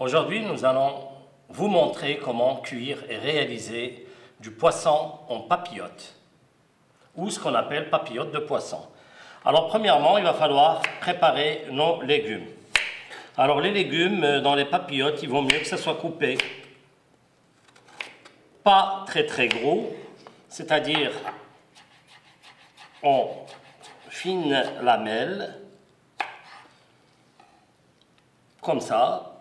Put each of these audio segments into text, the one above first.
Aujourd'hui, nous allons vous montrer comment cuire et réaliser du poisson en papillote, ou ce qu'on appelle papillote de poisson. Alors premièrement, il va falloir préparer nos légumes. Alors les légumes, dans les papillotes, il vaut mieux que ça soit coupé pas très gros, c'est-à-dire en fines lamelles, comme ça,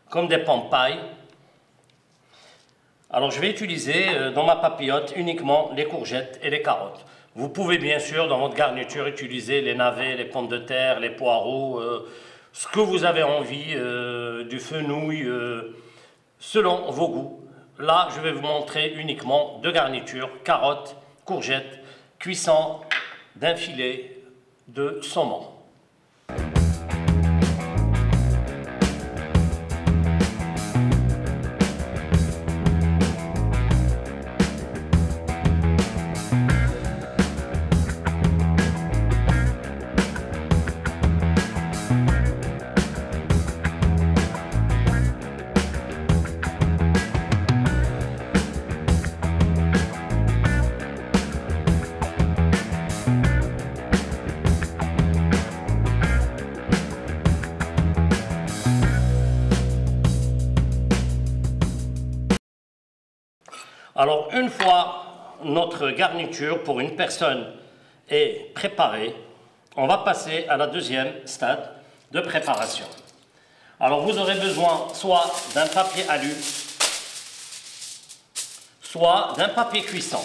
comme des pommes pailles. Alors je vais utiliser dans ma papillote uniquement les courgettes et les carottes. Vous pouvez bien sûr dans votre garniture utiliser les navets, les pommes de terre, les poireaux, ce que vous avez envie, du fenouil, selon vos goûts. Là, je vais vous montrer uniquement deux garnitures, carottes, courgettes, cuisson d'un filet de saumon. Alors, une fois notre garniture pour une personne est préparée, on va passer à la deuxième stade de préparation. Alors, vous aurez besoin soit d'un papier alu, soit d'un papier cuisson.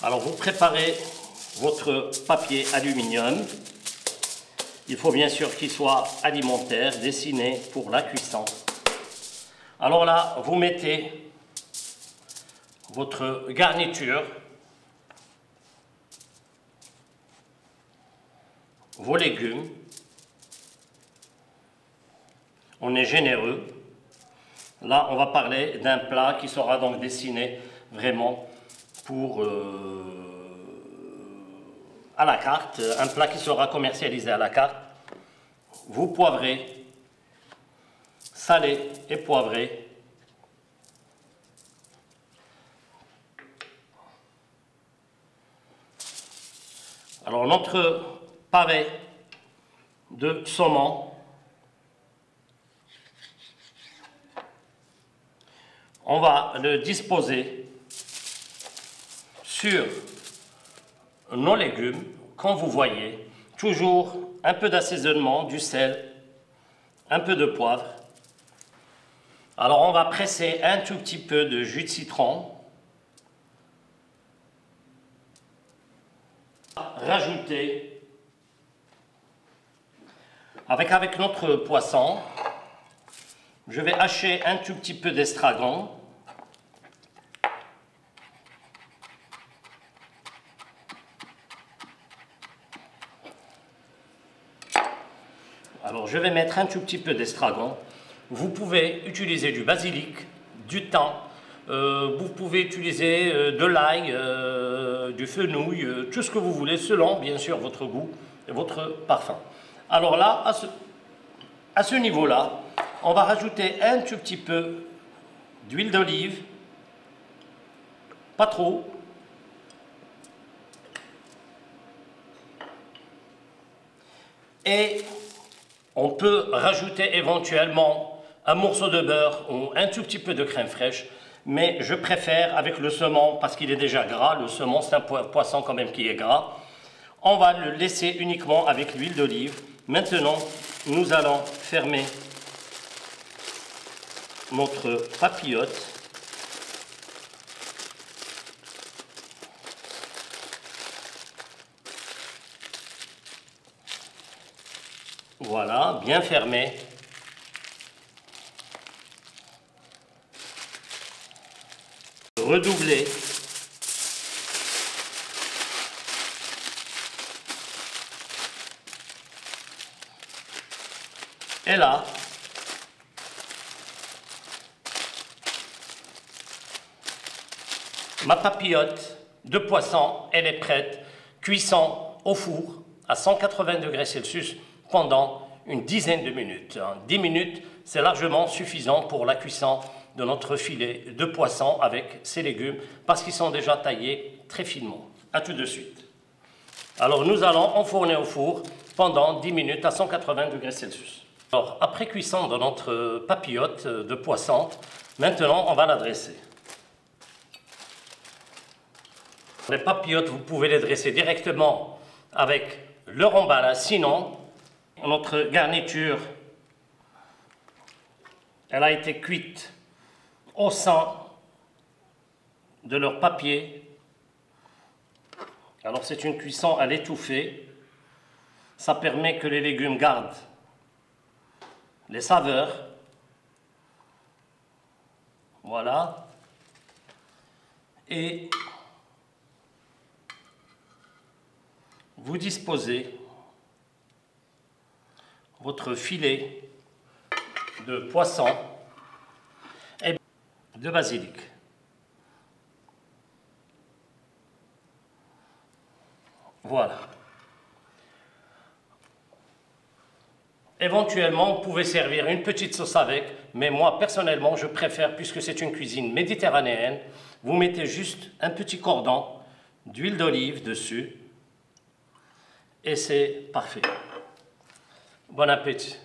Alors, vous préparez votre papier aluminium. Il faut bien sûr qu'il soit alimentaire, dessiné pour la cuisson. Alors là, vous mettez votre garniture, vos légumes. On est généreux. Là, on va parler d'un plat qui sera donc dessiné vraiment pour à la carte, un plat qui sera commercialisé à la carte. Vous poivrez, salez et poivrez. Alors notre pavé de saumon, on va le disposer sur nos légumes, comme vous voyez, toujours un peu d'assaisonnement, du sel, un peu de poivre. Alors on va presser un tout petit peu de jus de citron, rajouter avec notre poisson, je vais hacher un tout petit peu d'estragon. Alors je vais mettre un tout petit peu d'estragon. Vous pouvez utiliser du basilic, du thym, vous pouvez utiliser de l'ail, du fenouil, tout ce que vous voulez selon bien sûr votre goût et votre parfum. Alors là, à ce niveau-là, on va rajouter un tout petit peu d'huile d'olive, pas trop. Et on peut rajouter éventuellement un morceau de beurre ou un tout petit peu de crème fraîche, mais je préfère avec le saumon parce qu'il est déjà gras. Le saumon, c'est un poisson quand même qui est gras. On va le laisser uniquement avec l'huile d'olive. Maintenant, nous allons fermer notre papillote. Voilà, bien fermé. Redoubler. Et là, ma papillote de poisson, elle est prête. Cuisson au four à 180 degrés Celsius pendant une dizaine de minutes. 10 minutes, c'est largement suffisant pour la cuisson de notre filet de poisson avec ses légumes parce qu'ils sont déjà taillés très finement. A tout de suite. Alors nous allons enfourner au four pendant 10 minutes à 180 degrés Celsius. Alors après cuisson de notre papillote de poisson, maintenant on va la dresser. Les papillotes, vous pouvez les dresser directement avec leur emballage. Sinon, notre garniture, elle a été cuite au sein de leur papier. Alors c'est une cuisson à l'étouffée. Ça permet que les légumes gardent les saveurs. Voilà. Et vous disposez votre filet de poisson et de basilic. Voilà. Éventuellement, vous pouvez servir une petite sauce avec, mais moi, personnellement, je préfère, puisque c'est une cuisine méditerranéenne, vous mettez juste un petit cordon d'huile d'olive dessus et c'est parfait. Bon appétit.